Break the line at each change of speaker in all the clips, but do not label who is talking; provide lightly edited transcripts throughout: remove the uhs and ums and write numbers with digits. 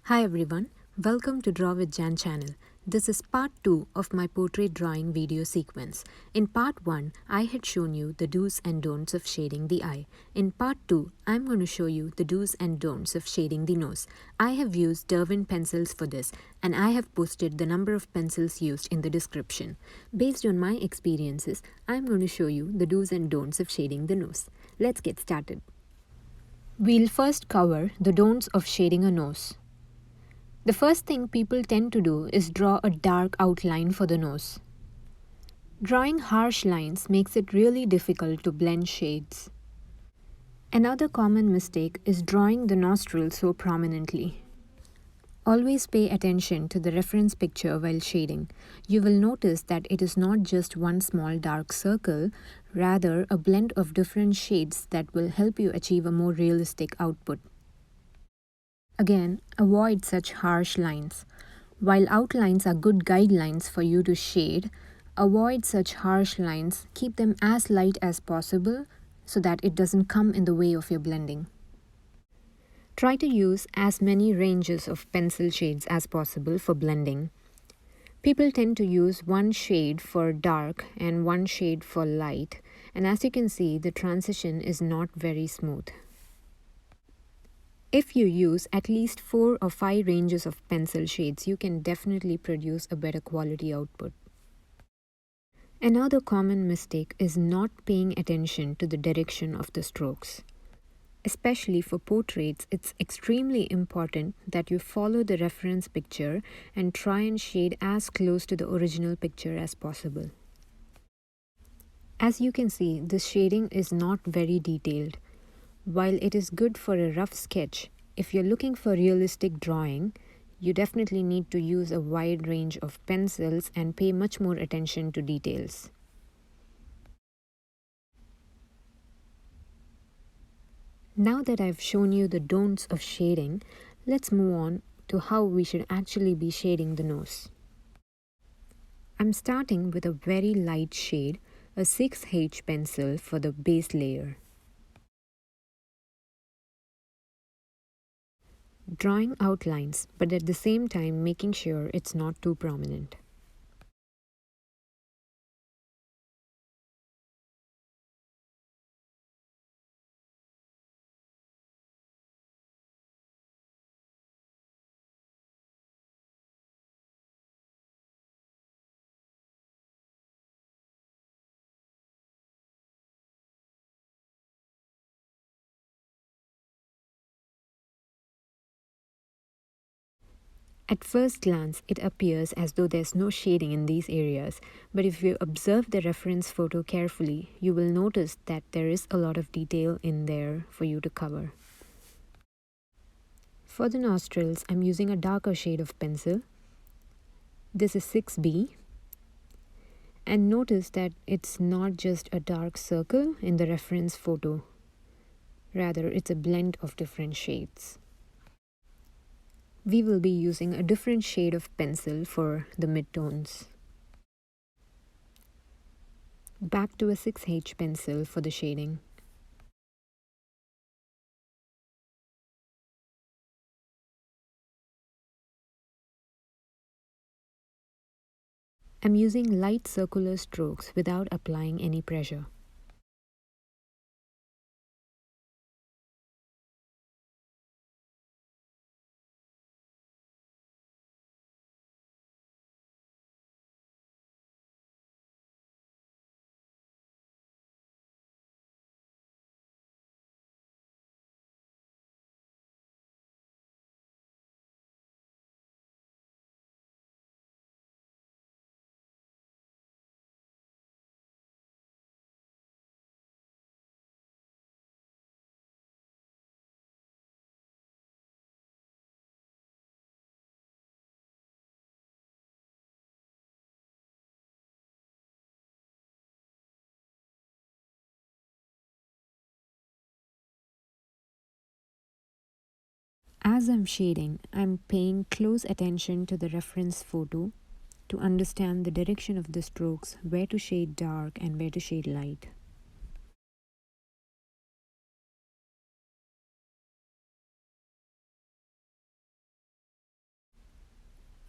Hi everyone, welcome to Draw with Jan channel. This is part 2 of my portrait drawing video sequence. In part 1, I had shown you the do's and don'ts of shading the eye. In part 2, I'm going to show you the do's and don'ts of shading the nose. I have used Derwent pencils for this and I have posted the number of pencils used in the description. Based on my experiences, I'm going to show you the do's and don'ts of shading the nose. Let's get started. We'll first cover the don'ts of shading a nose. The first thing people tend to do is draw a dark outline for the nose. Drawing harsh lines makes it really difficult to blend shades. Another common mistake is drawing the nostril so prominently. Always pay attention to the reference picture while shading. You will notice that it is not just one small dark circle, rather a blend of different shades that will help you achieve a more realistic output. Again, avoid such harsh lines. While outlines are good guidelines for you to shade, avoid such harsh lines. Keep them as light as possible so that it doesn't come in the way of your blending. Try to use as many ranges of pencil shades as possible for blending. People tend to use one shade for dark and one shade for light, and as you can see, the transition is not very smooth. If you use at least 4 or 5 ranges of pencil shades, you can definitely produce a better quality output. Another common mistake is not paying attention to the direction of the strokes. Especially for portraits, it's extremely important that you follow the reference picture and try and shade as close to the original picture as possible. As you can see, this shading is not very detailed. While it is good for a rough sketch, if you're looking for realistic drawing, you definitely need to use a wide range of pencils and pay much more attention to details. Now that I've shown you the don'ts of shading, let's move on to how we should actually be shading the nose. I'm starting with a very light shade, a 6H pencil for the base layer. Drawing outlines, but at the same time making sure it's not too prominent. At first glance, it appears as though there's no shading in these areas, but if you observe the reference photo carefully, you will notice that there is a lot of detail in there for you to cover. For the nostrils, I'm using a darker shade of pencil. This is 6B. And notice that it's not just a dark circle in the reference photo. Rather, it's a blend of different shades. We will be using a different shade of pencil for the midtones. Back to a 6H pencil for the shading. I'm using light circular strokes without applying any pressure. As I'm shading, I'm paying close attention to the reference photo to understand the direction of the strokes, where to shade dark and where to shade light.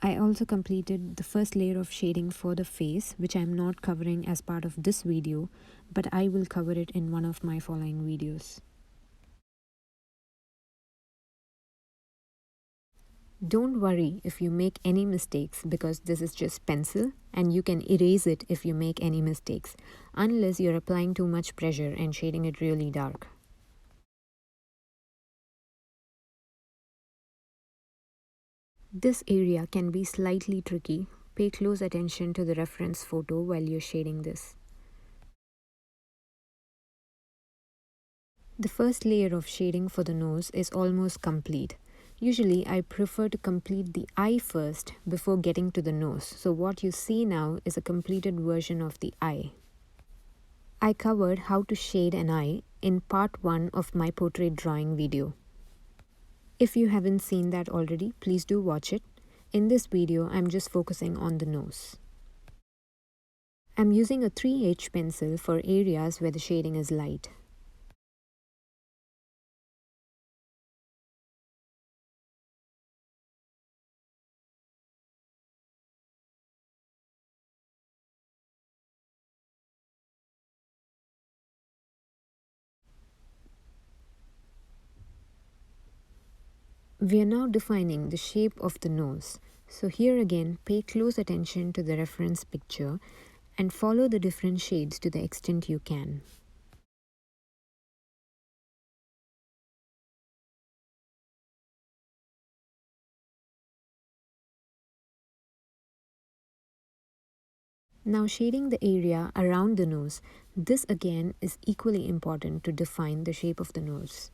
I also completed the first layer of shading for the face, which I'm not covering as part of this video, but I will cover it in one of my following videos. Don't worry if you make any mistakes, because this is just pencil and you can erase it if you make any mistakes, unless you're applying too much pressure and shading it really dark. This area can be slightly tricky. Pay close attention to the reference photo while you're shading this. The first layer of shading for the nose is almost complete. Usually I prefer to complete the eye first before getting to the nose, so what you see now is a completed version of the eye. I covered how to shade an eye in part 1 of my portrait drawing video. If you haven't seen that already, please do watch it. In this video, I'm just focusing on the nose. I'm using a 3H pencil for areas where the shading is light. We are now defining the shape of the nose. So here again, pay close attention to the reference picture and follow the different shades to the extent you can. Now shading the area around the nose. This again is equally important to define the shape of the nose.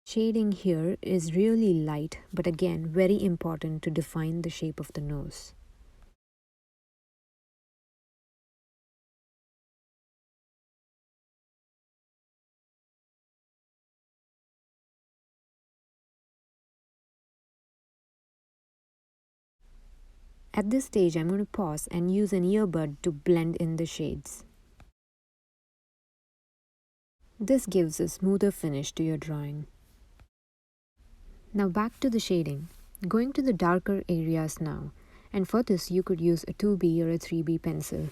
Shading here is really light, but again very important to define the shape of the nose. At this stage, I'm going to pause and use an earbud to blend in the shades. This gives a smoother finish to your drawing. Now back to the shading. Going to the darker areas now, and for this you could use a 2B or a 3B pencil.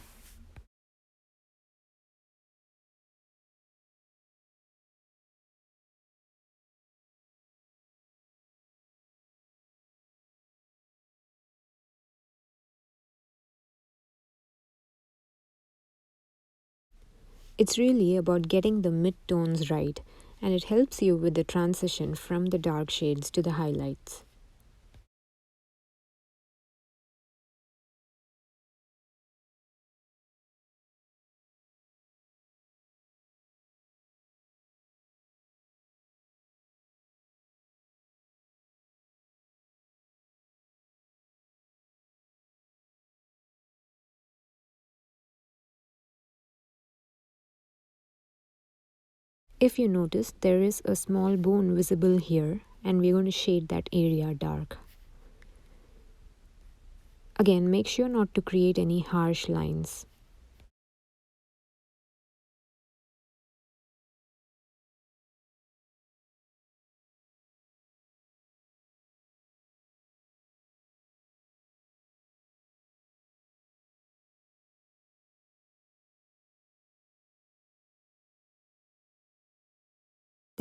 It's really about getting the mid-tones right, and it helps you with the transition from the dark shades to the highlights. If you notice, there is a small bone visible here, and we're going to shade that area dark. Again, make sure not to create any harsh lines.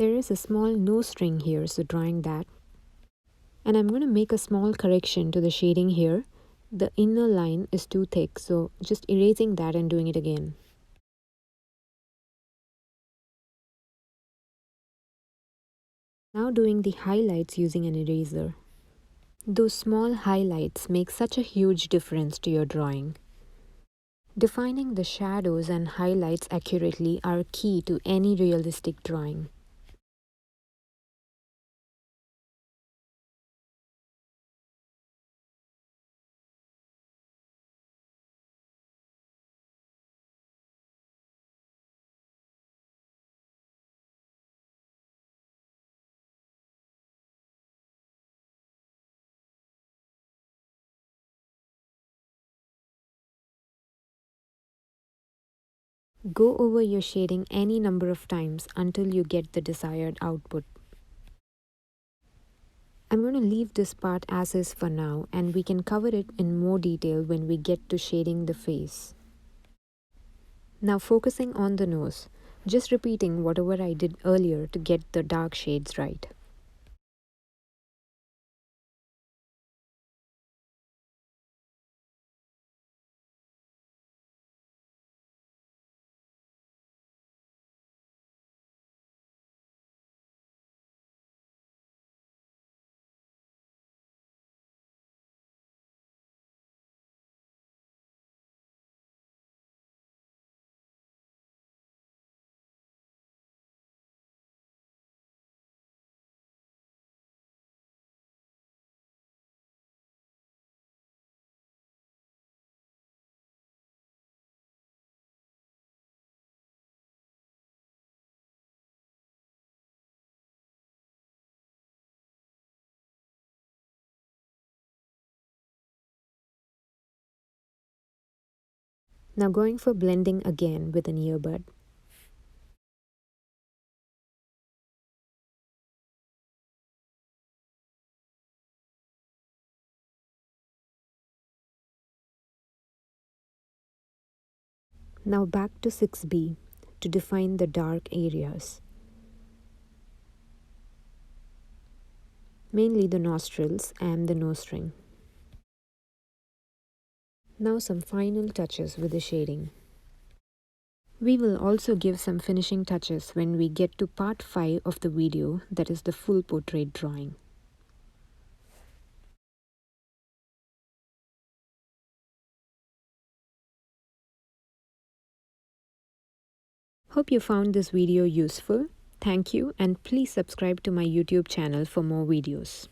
There is a small nose ring here, so drawing that. And I'm going to make a small correction to the shading here. The inner line is too thick, so just erasing that and doing it again. Now doing the highlights using an eraser. Those small highlights make such a huge difference to your drawing. Defining the shadows and highlights accurately are key to any realistic drawing. Go over your shading any number of times until you get the desired output. I'm going to leave this part as is for now, and we can cover it in more detail when we get to shading the face. Now focusing on the nose, just repeating whatever I did earlier to get the dark shades right. Now going for blending again with an earbud. Now back to 6B to define the dark areas. Mainly the nostrils and the nose ring. Now some final touches with the shading. We will also give some finishing touches when we get to part 5 of the video, that is the full portrait drawing. Hope you found this video useful. Thank you, and please subscribe to my YouTube channel for more videos.